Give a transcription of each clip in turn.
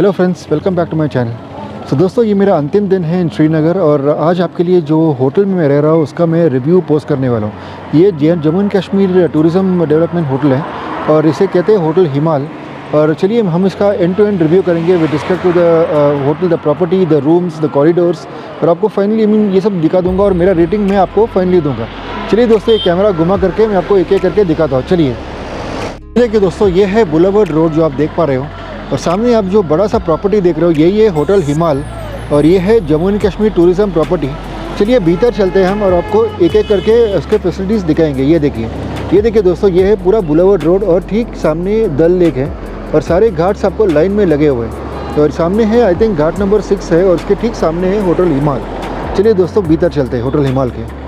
Hello friends, welcome back to my channel. So दोस्तों, ये मेरा अंतिम दिन है इन श्रीनगर और आज आपके लिए जो होटल में मैं रह रहा हूँ उसका मैं रिव्यू पोस्ट करने वाला हूँ। ये Jammu and Kashmir tourism development hotel है और इसे कहते हैं होटल हिमाल। और चलिए हम इसका एंड टू एंड रिव्यू करेंगे with respect to the hotel, the property, the rooms, the corridors, और आपको फाइनली ये सब दिखा दूँगा और मेरा रेटिंग मैं आपको फाइनली दूँगा। चलिए दोस्तों, ये कैमरा घुमा करके मैं आपको एक एक करके दिखाता हूँ। चलिए देखिए दोस्तों, ये है बुलेवर्ड रोड जो आप देख पा रहे हो और सामने आप जो बड़ा सा प्रॉपर्टी देख रहे हो यही है होटल हिमाल और ये है Jammu and Kashmir tourism property. चलिए भीतर चलते हैं हम और आपको एक एक करके उसके फैसिलिटीज़ दिखाएंगे। ये देखिए दोस्तों, ये है पूरा बुलेवर्ड रोड और ठीक सामने दल लेक है और सारे घाट्स आपको लाइन में लगे हुए हैं। और सामने है आई थिंक घाट नंबर 6 है और उसके ठीक सामने है होटल हिमाल। चलिए दोस्तों भीतर चलते हैं होटल हिमाल के।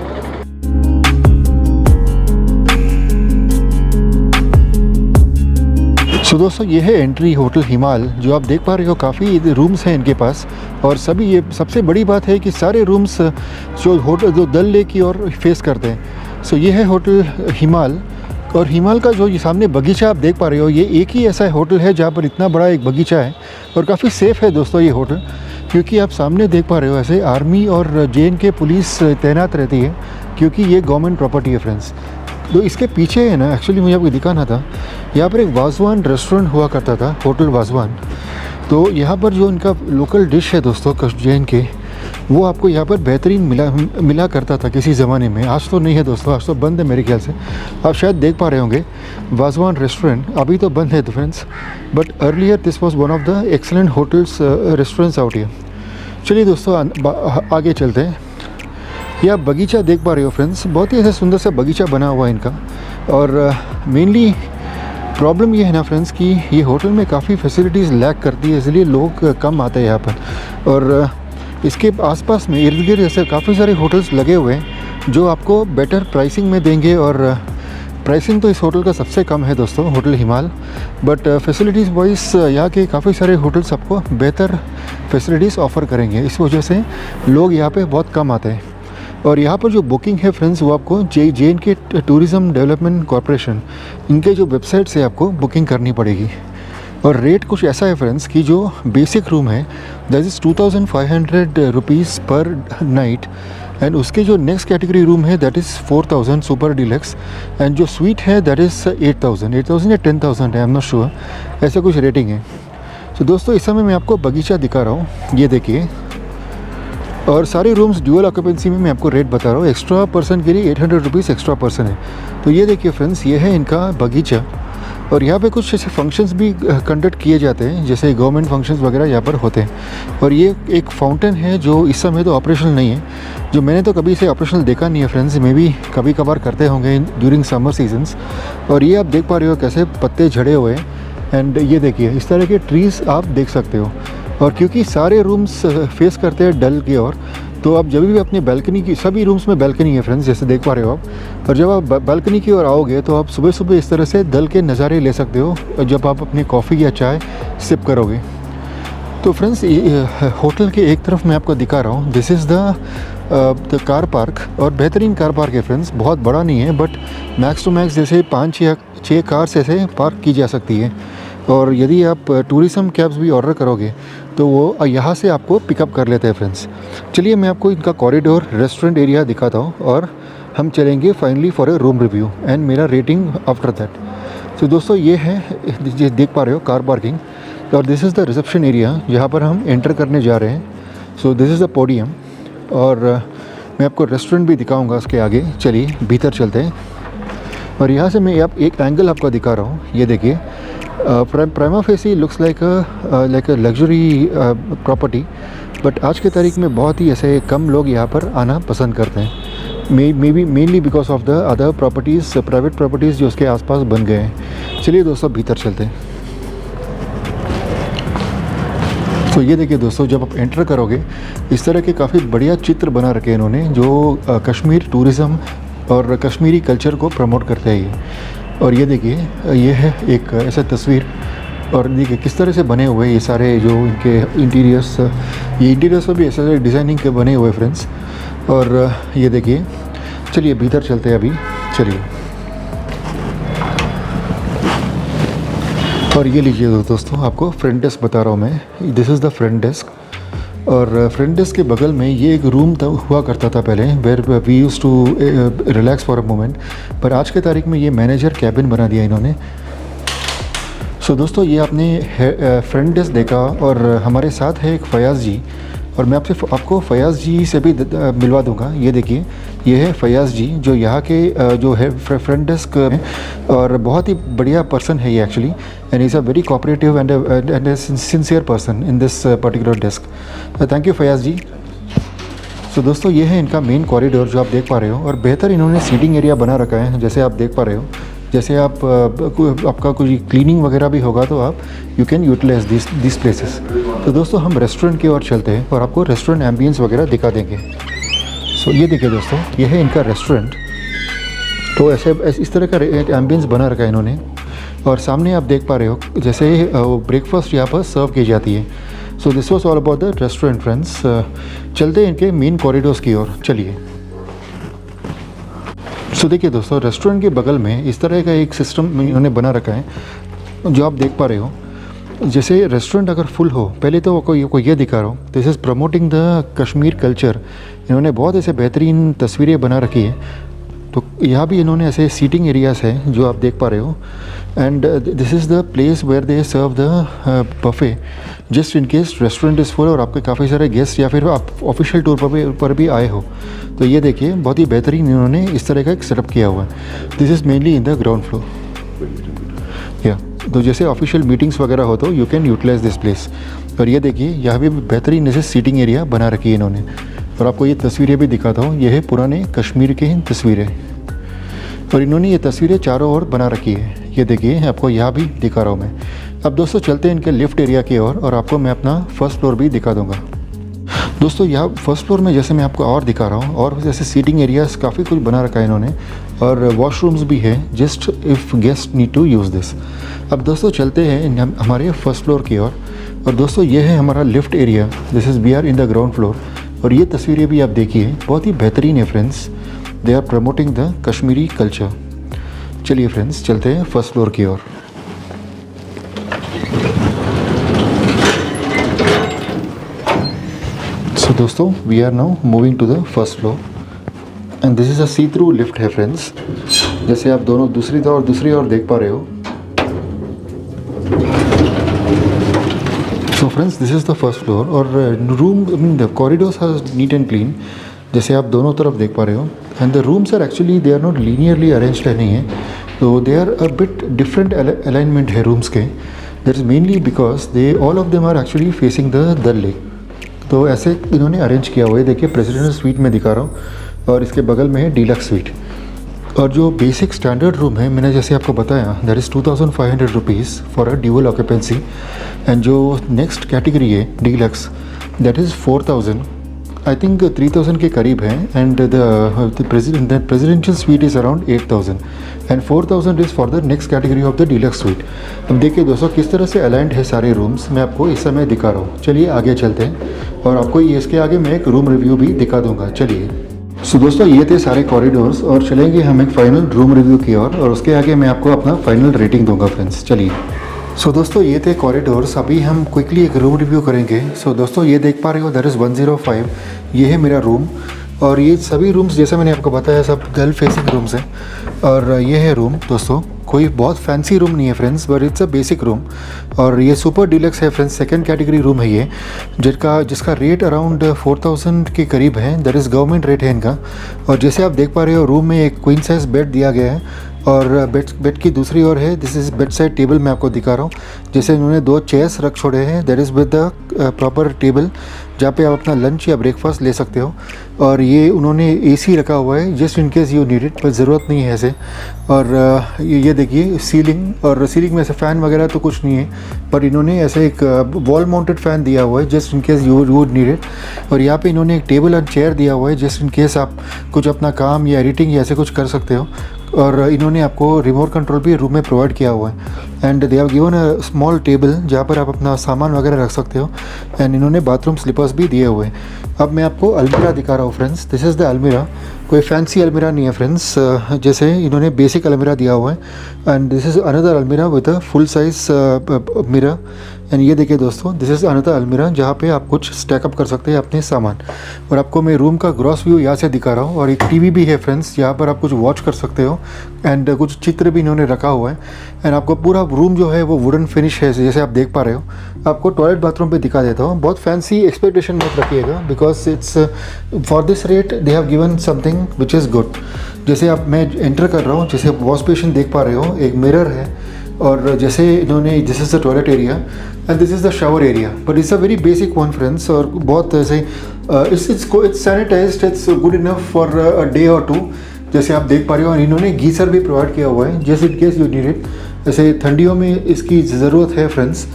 सो दोस्तों, ये है एंट्री होटल हिमाल। जो आप देख पा रहे हो काफ़ी रूम्स हैं इनके पास और सभी, ये सबसे बड़ी बात है कि सारे रूम्स जो दल लेक की ओर फेस करते हैं। सो ये है होटल हिमाल और हिमाल का जो ये सामने बगीचा आप देख पा रहे हो, ये एक ही ऐसा होटल है जहाँ पर इतना बड़ा एक बगीचा है और काफ़ी सेफ़ है दोस्तों ये होटल, क्योंकि आप सामने देख पा रहे हो ऐसे आर्मी और JNK पुलिस तैनात रहती है क्योंकि ये गवर्नमेंट प्रॉपर्टी है फ्रेंड्स। तो इसके पीछे है ना, एक्चुअली मुझे आपको दिखाना था, यहाँ पर एक वाजवान रेस्टोरेंट हुआ करता था, होटल वाजवान। तो यहाँ पर जो इनका लोकल डिश है दोस्तों JNK, वो आपको यहाँ पर बेहतरीन मिला करता था किसी ज़माने में। आज तो नहीं है दोस्तों, आज तो बंद है मेरे ख्याल से। आप शायद देख पा रहे होंगे वाजवान रेस्टोरेंट अभी तो बंद है तो friends, but earlier this was one of the excellent hotels restaurants out here. चलिए दोस्तों आगे चलते हैं। ये आप बगीचा देख पा रहे हो फ्रेंड्स, बहुत ही ऐसा सुंदर सा बगीचा बना हुआ है इनका। और मेनली प्रॉब्लम ये है ना फ्रेंड्स कि ये होटल में काफ़ी फैसिलिटीज़ लैक करती है, इसलिए लोग कम आते हैं यहाँ पर। और इसके आसपास में इर्द गिर्द ऐसे काफ़ी सारे होटल्स लगे हुए हैं जो आपको बेटर प्राइसिंग में देंगे। और प्राइसिंग तो इस होटल का सबसे कम है दोस्तों, होटल हिमाल, बट फैसिलिटीज़ वाइज यहाँ के काफ़ी सारे होटल्स आपको बेहतर फैसिलिटीज़ ऑफ़र करेंगे। इस वजह से लोग यहाँ पे बहुत कम आते हैं। और यहाँ पर जो बुकिंग है फ्रेंड्स, वो आपको JNK टूरिज़्म डेवलपमेंट कॉरपोरेशन, इनके जो वेबसाइट से आपको बुकिंग करनी पड़ेगी। और रेट कुछ ऐसा है फ्रेंड्स कि जो बेसिक रूम है दैट इज़ 2500 रुपीज़ पर नाइट, एंड उसके जो नेक्स्ट कैटेगरी रूम है that is 4000 super deluxe, and जो स्वीट है दैट इज़ 8000 या 10,000 है, आई एम नॉट श्योर, ऐसा कुछ रेटिंग है। तो दोस्तों इस समय मैं आपको बगीचा दिखा रहा हूँ, ये देखिए। और सारे रूम्स ड्यूअल ऑक्यूपेंसी में मैं आपको रेट बता रहा हूँ। एक्स्ट्रा पर्सन के लिए 800 रुपीज़ एक्स्ट्रा पर्सन है। तो ये देखिए फ्रेंड्स, ये है इनका बगीचा और यहाँ पे कुछ ऐसे फंक्शंस भी कंडक्ट किए जाते हैं, जैसे गवर्नमेंट फंक्शंस वगैरह यहाँ पर होते हैं। और ये एक फाउंटेन है जो इस समय तो ऑपरेशनल नहीं है, जो मैंने तो कभी इसे ऑपरेशनल देखा नहीं है फ्रेंड्स, मे भी कभी कभार करते होंगे ड्यूरिंग समर सीजन्स। और ये आप देख पा रहे हो कैसे पत्ते झड़े हुए हैं, एंड ये देखिए इस तरह के ट्रीज़ आप देख सकते हो। और क्योंकि सारे रूम्स फेस करते हैं डल की ओर, तो आप जब भी अपनी बैल्कनी की, सभी रूम्स में बैल्कनी है फ्रेंड्स जैसे देख पा रहे हो आप, और जब आप बैल्कनी की ओर आओगे तो आप सुबह सुबह इस तरह से दल के नज़ारे ले सकते हो जब आप अपनी कॉफ़ी या चाय सिप करोगे। तो फ्रेंड्स होटल के एक तरफ मैं आपको दिखा रहा हूँ, this is the car park, और बेहतरीन कार पार्क है फ्रेंड्स, बहुत बड़ा नहीं है बट मैक्स टू मैक्स जैसे 5-6 कार्स ऐसे पार्क की जा सकती है। और यदि आप टूरिज़्म कैब्स भी ऑर्डर करोगे तो वो यहाँ से आपको पिकअप कर लेते हैं फ्रेंड्स। चलिए मैं आपको इनका कॉरिडोर रेस्टोरेंट एरिया दिखाता हूँ और हम चलेंगे finally for a room review and मेरा रेटिंग आफ्टर दैट। तो दोस्तों ये है, ये देख पा रहे हो कार पार्किंग, और this is the reception area जहाँ पर हम एंटर करने जा रहे हैं। So this is the podium और मैं आपको रेस्टोरेंट भी दिखाऊँगा उसके आगे। चलिए भीतर चलते हैं और यहाँ से मैं आप एक एंगल आपको दिखा रहा हूँ, ये देखिए। Prima facie looks like a luxury property, but आज के तारीख में बहुत ही ऐसे कम लोग यहाँ पर आना पसंद करते हैं, may be mainly because of the other properties, private properties जो उसके आसपास बन गए हैं। चलिए दोस्तों भीतर चलते हैं। तो ये देखिए दोस्तों, जब आप एंटर करोगे इस तरह के काफ़ी बढ़िया चित्र बना रखे हैं इन्होंने, जो कश्मीर टूरिज़्म और कश्मीरी कल्चर को प्रमोट करते हैं ये। और ये देखिए, ये है एक ऐसा तस्वीर, और देखिए किस तरह से बने हुए ये सारे जो इनके इंटीरियर्स, ये इंटीरियर्स भी ऐसे डिज़ाइनिंग के बने हुए फ्रेंड्स। और ये देखिए, चलिए भीतर चलते हैं अभी। चलिए और ये लीजिए दोस्तों, आपको फ्रंट डेस्क बता रहा हूँ मैं, this is the front desk. और फ्रंट डेस्क के बगल में ये एक रूम हुआ करता था पहले, where we use to relax for a moment, पर आज के तारीख में ये मैनेजर कैबिन बना दिया इन्होंने। सो दोस्तों, ये आपने फ्रंट डेस्क देखा और हमारे साथ है एक फयाज़ जी, और मैं आपको फयाज़ जी से भी मिलवा दूंगा। ये देखिए, ये है फयाज़ जी जो यहाँ के जो है फ्रंट डेस्क में, और बहुत ही बढ़िया पर्सन है ये actually, and is a very cooperative and sincere person in this particular desk. Thank you Fayaz ji. So दोस्तों, ये है इनका मेन कॉरिडोर जो आप देख पा रहे हो, और बेहतर इन्होंने सीटिंग एरिया बना रखा है जैसे आप देख पा रहे हो। जैसे आपका कोई क्लीनिंग वगैरह भी होगा तो आप you can utilise this places. तो दोस्तों, हम रेस्टोरेंट की ओर चलते हैं और आपको रेस्टोरेंट एम्बियंस वगैरह दिखा देंगे। सो ये देखिए दोस्तों, ये है इनका रेस्टोरेंट। तो ऐसे इस तरह का एम्बियंस बना रखा है इन्होंने, और सामने आप देख पा रहे हो जैसे ब्रेकफास्ट यहाँ पर सर्व की जाती है। So this was all about the restaurant friends. चलते हैं इनके मेन कॉरिडोर्स की ओर, चलिए। सो देखिए दोस्तों, रेस्टोरेंट के बगल में इस तरह का एक सिस्टम इन्होंने बना रखा है जो आप देख पा रहे हो। जैसे रेस्टोरेंट अगर फुल हो, पहले तो आपको ये दिखा रहा हूँ, this is promoting the Kashmir culture. इन्होंने बहुत ऐसे बेहतरीन तस्वीरें बना रखी है। तो यहाँ भी इन्होंने ऐसे सीटिंग एरियाज़ हैं जो आप देख पा रहे हो, and this is the place where they serve the buffet just in case restaurant is full और आपके काफ़ी सारे गेस्ट या फिर आप ऑफिशियल टूर पर भी आए हो। तो ये देखिए, बहुत ही बेहतरीन इन्होंने इस तरह का एक सेटअप किया हुआ है। This is mainly in the ground floor. या तो जैसे ऑफिशियल मीटिंग्स वगैरह हो तो you can utilise this place. और ये देखिए, यहाँ भी बेहतरीन जैसे सीटिंग एरिया बना रखी है इन्होंने। और आपको ये तस्वीरें भी दिखाता हूँ, ये है पुराने कश्मीर की तस्वीरें, और इन्होंने ये तस्वीरें चारों ओर बना रखी है। ये देखिए, आपको यहाँ भी दिखा रहा हूँ मैं। अब दोस्तों, चलते हैं इनके लिफ्ट एरिया की ओर, और आपको मैं अपना फर्स्ट फ्लोर भी दिखा दूँगा। दोस्तों, यहाँ फर्स्ट फ्लोर में जैसे मैं आपको और दिखा रहा हूँ, और जैसे सीटिंग एरियाज़ काफ़ी कुछ बना रखा है इन्होंने, और वॉशरूम्स भी है just if guest need to use this. अब दोस्तों, चलते हैं हमारे फर्स्ट फ्लोर की ओर, और दोस्तों ये है हमारा lift area. This is we are in the ground floor, और ये तस्वीरें भी आप देखिए, बहुत ही बेहतरीन है friends. They are promoting the Kashmiri culture. चलिए फ्रेंड्स, चलते हैं फर्स्ट फ्लोर की ओर। सो दोस्तों, we are now moving to the first floor, and this is a see through lift है फ्रेंड्स। जैसे आप दोनों दूसरी ओर देख पा रहे हो। So friends, this is the first floor, और room the corridors are neat and clean, जैसे आप दोनों तरफ देख पा रहे हो। And the rooms are actually they are not linearly arranged नहीं है, तो they are a bit different alignment है रूम्स के। That is mainly because they all of them are actually facing the Dal Lake. तो ऐसे इन्होंने अरेंज किया हुआ है। देखिए, प्रेसिडेंशियल स्वीट में दिखा रहा हूँ, और इसके बगल में है डीलक्स स्वीट। और जो बेसिक स्टैंडर्ड रूम है, मैंने जैसे आपको बताया, that is 2500 rupees for a dual occupancy. And जो नेक्स्ट कैटेगरी है deluxe, that is 4000, I think 3000 के करीब है। And the presidential suite is around 8000, and 4000 is for the next category of the deluxe sweet. अब देखिए दोस्तों, किस तरह से अलाइंड है सारे रूम्स, मैं आपको इस समय दिखा रहा हूँ। चलिए आगे चलते हैं, और आपको ये इसके आगे मैं एक रूम रिव्यू भी दिखा दूँगा। चलिए। सो दोस्तों, ये थे सारे कॉरिडोर्स, और चलेंगे हम एक फाइनल रूम रिव्यू की ओर, और उसके आगे मैं आपको अपना फाइनल रेटिंग दूंगा फ्रेंड्स। चलिए। सो दोस्तों, ये थे कॉरिडोर्स। अभी हम क्विकली एक रूम रिव्यू करेंगे। सो दोस्तों, ये देख पा रहे हो, दैट इज़ 105। ये है मेरा रूम, और ये सभी रूम्स जैसे मैंने आपको बताया सब गर्ल फेसिंग रूम्स हैं। और ये है रूम दोस्तों, कोई बहुत फैंसी रूम नहीं है friends, but it's a basic room. और ये सुपर डीलक्स है फ्रेंड्स, सेकंड कैटेगरी रूम है ये, जिसका रेट अराउंड 4000 के करीब है। दैट इज़ गवर्नमेंट रेट है इनका। और जैसे आप देख पा रहे हो, रूम में एक क्वीन साइज बेड दिया गया है, और बेड की दूसरी ओर है, this is bed side table मैं आपको दिखा रहा हूँ। जैसे इन्होंने 2 चेयर्स रख छोड़े हैं, that is with the proper table, जहाँ पे आप अपना लंच या ब्रेकफास्ट ले सकते हो। और ये उन्होंने एसी रखा हुआ है just in case you need it, पर ज़रूरत नहीं है ऐसे। और ये देखिए सीलिंग, और सीलिंग में ऐसे फ़ैन वगैरह तो कुछ नहीं है, पर इन्होंने ऐसे एक वॉल माउंटेड फ़ैन दिया हुआ है just in case you would need it. और यहाँ पे इन्होंने एक टेबल एंड चेयर दिया हुआ है जस्ट इन केस आप कुछ अपना काम या एडिटिंग या ऐसे कुछ कर सकते हो। और इन्होंने आपको रिमोट कंट्रोल भी रूम में प्रोवाइड किया हुआ है। And they have given a small table जहाँ पर आप अपना सामान वगैरह रख सकते हो। एंड इन्होंने बाथरूम स्लीपर्स भी दिए हुए हैं। अब मैं आपको अलमीरा दिखा रहा हूँ फ्रेंड्स। दिस इज़ द अलमीरा। कोई फैंसी अलमीरा नहीं है फ्रेंड्स, जैसे इन्होंने बेसिक अलमीरा दिया हुआ है। एंड दिस इज़ अनदर अलमीरा with a full size mirror. And ये देखिए दोस्तों, दिस इज़ अनदर अलमीरा जहाँ पे आप कुछ स्टैकअप कर सकते हैं अपने सामान। और आपको मैं रूम का ग्रॉस व्यू यहाँ से दिखा रहा हूँ। और एक टीवी भी है फ्रेंड्स, यहाँ पर आप कुछ वॉच कर सकते हो। एंड कुछ चित्र भी इन्होंने रखा हुआ है। एंड आपको पूरा रूम जो है वो वुडन फिनिश है, जैसे आप देख पा रहे हो। आपको टॉयलेट बाथरूम पे दिखा देता हूँ। बहुत फैंसी एक्सपेक्टेशन मत रखिएगा, because it's for this rate they have given something which is good. जैसे आप मैं एंटर कर रहा हूँ, जैसे आप वॉश बेसिन देख पा रहे हो, एक मिरर है। और जैसे इन्होंने, this is the toilet area and this is the shower area, but it's a very basic one friends. और बहुत ऐसे it's sanitised, it's good enough for a day और टू, जैसे आप देख पा रहे हो। और इन्होंने गीसर भी प्रोवाइड किया हुआ है, जैसे in case you need it. जैसे ठंडियों में इसकी ज़रूरत है फ्रेंड्स।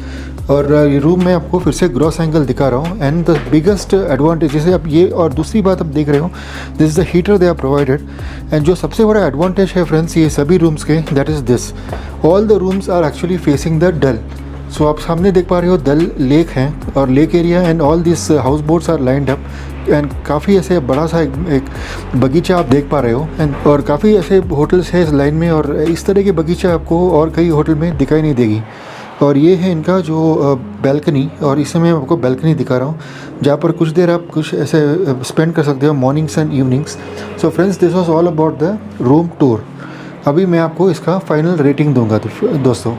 और ये रूम में आपको फिर से ग्रॉस एंगल दिखा रहा हूँ। एंड द बिगेस्ट एडवांटेज, जैसे आप ये, और दूसरी बात आप देख रहे हो, this is the heater they are provided. And जो सबसे बड़ा एडवांटेज है फ्रेंड्स ये सभी रूम्स के, that is this, all the rooms are actually facing the Dal. So आप सामने देख पा रहे हो डल लेक है और lake area. And all this house boats are lined up. And काफ़ी ऐसे बड़ा सा एक बगीचा आप देख पा रहे हो। एंड और काफ़ी ऐसे होटल्स हैं इस लाइन में, और इस तरह के बगीचा आपको और कई होटल में दिखाई नहीं देगी। और ये है इनका जो बैल्कनी, और इसे मैं आपको बैल्कनी दिखा रहा हूँ जहाँ पर कुछ देर आप कुछ ऐसे स्पेंड कर सकते हो, mornings and evenings. So friends, this was all about the room tour. अभी मैं आपको इसका फाइनल रेटिंग दूंगा दोस्तों।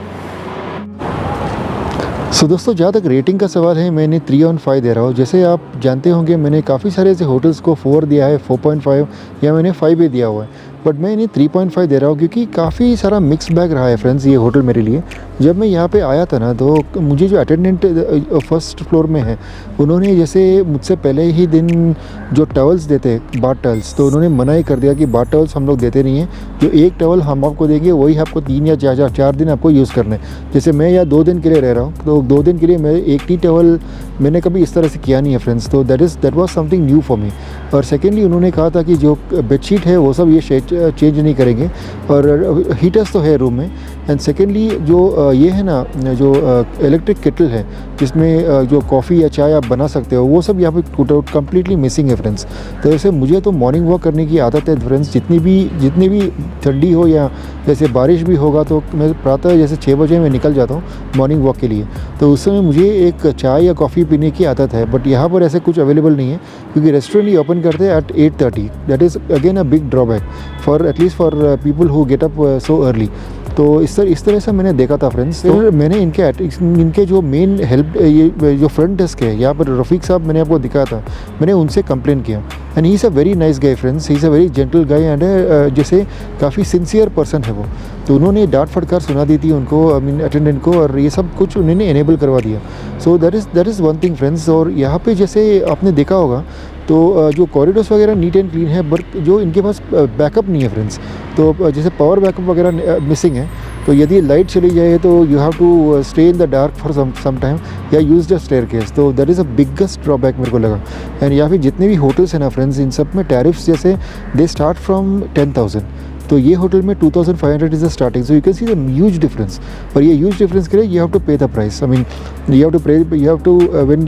सो दोस्तों, जहाँ तक रेटिंग का सवाल है, मैंने 3 on 5 दे रहा हूँ। जैसे आप जानते होंगे मैंने काफ़ी सारे ऐसे होटल्स को 4 दिया है, 4.5 या मैंने 5 भी दिया हुआ है। बट मैं इन्हें 3.5 दे रहा हूँ क्योंकि काफ़ी सारा मिक्स बैग रहा है फ्रेंड्स ये होटल मेरे लिए। जब मैं यहाँ पे आया था ना, तो मुझे जो अटेंडेंट फर्स्ट फ्लोर में है, उन्होंने जैसे मुझसे पहले ही दिन जो टॉवल्स देते हैं, बाथ टॉवल्स, तो उन्होंने मना ही कर दिया कि बाथ टॉवल्स हम लोग देते नहीं हैं। जो एक टॉवल हम आपको देंगे वही आपको 3 या 4 दिन आपको यूज़ करना है। जैसे मैं यहाँ 2 दिन के लिए रह रहा हूँ, तो 2 दिन के लिए मैं एक ही टॉवल मैंने कभी इस तरह से किया नहीं है फ्रेंड्स। तो that was something new for me. और सेकेंडली उन्होंने कहा था कि जो बेडशीट है वो सब ये चेंज नहीं करेंगे, और हीटर्स तो है रूम में। एंड सेकेंडली जो ये है ना, जो इलेक्ट्रिक केटल है जिसमें जो कॉफ़ी या चाय आप बना सकते हो, वो सब यहाँ पे कम्प्लीटली मिसिंग है फ्रेंड्स। तो ऐसे मुझे तो मॉर्निंग वॉक करने की आदत है फ्रेंड्स, जितनी भी ठंडी हो या जैसे बारिश भी होगा, तो मैं प्रातः जैसे 6 बजे मैं निकल जाता हूँ मॉर्निंग वॉक के लिए। तो उस समय मुझे एक चाय या कॉफ़ी पीने की आदत है। बट यहाँ पर ऐसे कुछ अवेलेबल नहीं है क्योंकि रेस्टोरेंट ही ओपन करते हैं at 8:30। That is again a big drawback for at least for people who get up so early. तो इस तरह से मैंने देखा था फ्रेंड्स। फिर मैंने इनके जो मेन हेल्प, ये जो फ्रंट डेस्क है यहाँ पर, रफ़ीक साहब मैंने आपको दिखाया था, मैंने उनसे कंप्लेन किया। And he is a very nice guy friends, he is a very gentle guy and जैसे काफ़ी सिंसियर पर्सन है वो। तो उन्होंने डांट फटकार सुना दी थी उनको, आई मीन अटेंडेंट को, और ये सब कुछ उन्होंने इनेबल करवा दिया। So that is one thing friends. और यहाँ पे जैसे आपने देखा होगा तो जो कॉरिडोर्स वगैरह नीट एंड क्लीन है, बट जो इनके पास बैकअप नहीं है फ्रेंड्स। तो जैसे पावर बैकअप वगैरह मिसिंग है, तो यदि लाइट चली जाए तो you have to stay in the dark for some time या यूज द स्टेयरकेस। तो that is a biggest drawback मेरे को लगा। एंड यहाँ पे जितने भी होटल्स हैं ना फ्रेंड्स, इन सब में टैरिफ्स जैसे दे स्टार्ट फ्रॉम 10,000। तो ये होटल में 2,500 is the starting. So you can see the huge difference. और ये ह्यूज डिफरेंस के लिए you have to pay the price. I mean you have to when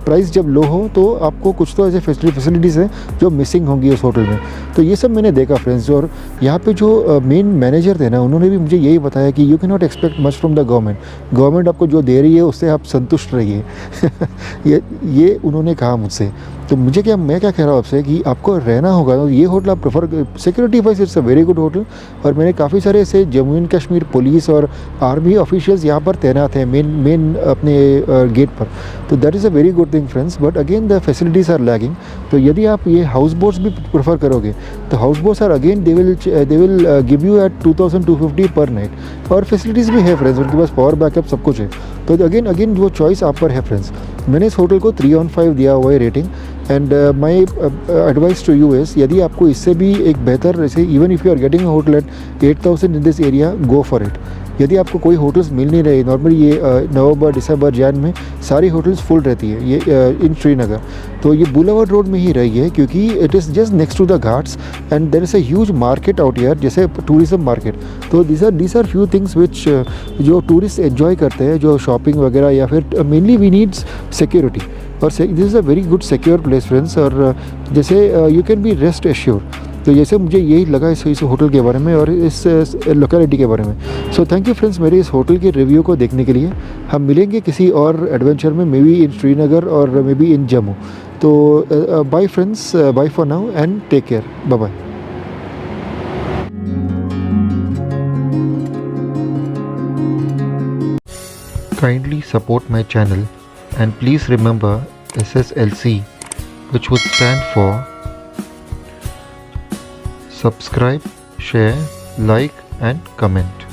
price जब लो हो तो आपको कुछ तो ऐसे फैसिलिटीज़ हैं जो मिसिंग होंगी उस होटल में। तो ये सब मैंने देखा फ्रेंड्स। और यहाँ पे जो मेन मैनेजर थे ना, उन्होंने भी मुझे यही बताया कि you can not expect much from the government आपको जो दे रही है उससे आप संतुष्ट रहिए। ये उन्होंने कहा मुझसे। तो मैं क्या कह रहा हूँ आपसे कि आपको रहना होगा तो ये होटल आप prefer, security wise it's a very good hotel. और मैंने काफ़ी सारे ऐसे जम्मू एंड कश्मीर पुलिस और आर्मी ऑफिशियल्स यहाँ पर तैनात हैं मेन अपने गेट पर। तो that is a very good thing friends. But again the facilities are lagging. तो यदि आप ये हाउस बोट्स भी प्रेफर करोगे तो house boats are again they will give you at 2,250 per night. और फैसिलिटीज़ भी है फ्रेंड्स, उनके पास पावर बैकअप सब कुछ है। तो अगेन वो चॉइस आप पर है फ्रेंड्स। मैंने इस होटल को 3 on 5 दिया हुआ है rating. And my advice to you is, यदि आपको इससे भी एक बेहतर, जैसे even if you are getting a hotel at 8,000 in this area, go for it. यदि आपको कोई होटल्स मिल नहीं रही, नॉर्मली ये नवंबर, दिसंबर, जैन में सारी होटल्स फुल रहती है ये इन श्रीनगर। तो ये बुलावर्ड रोड में ही रही है क्योंकि it is just next to the ghats and there is a huge market out here, जैसे टूरिज्म मार्केट। तो दीज आर फ्यू थिंग्स विच जो टूरिस्ट एंजॉय करते हैं, जो शॉपिंग वगैरह, या फिर मेनली वी नीड्स सिक्योरिटी। और this is a very good secure place friends. और जैसे you can be rest assure. तो जैसे मुझे यही लगा इस होटल के बारे में और इस लोकेलिटी के बारे में। सो थैंक यू फ्रेंड्स मेरे इस होटल के रिव्यू को देखने के लिए। हम मिलेंगे किसी और एडवेंचर में, मे बी इन श्रीनगर और मे बी इन जम्मू। तो bye friends, bye for now and take care, bye bye. Kindly support my channel and please remember SSLC, which would stand for subscribe, share, like and comment.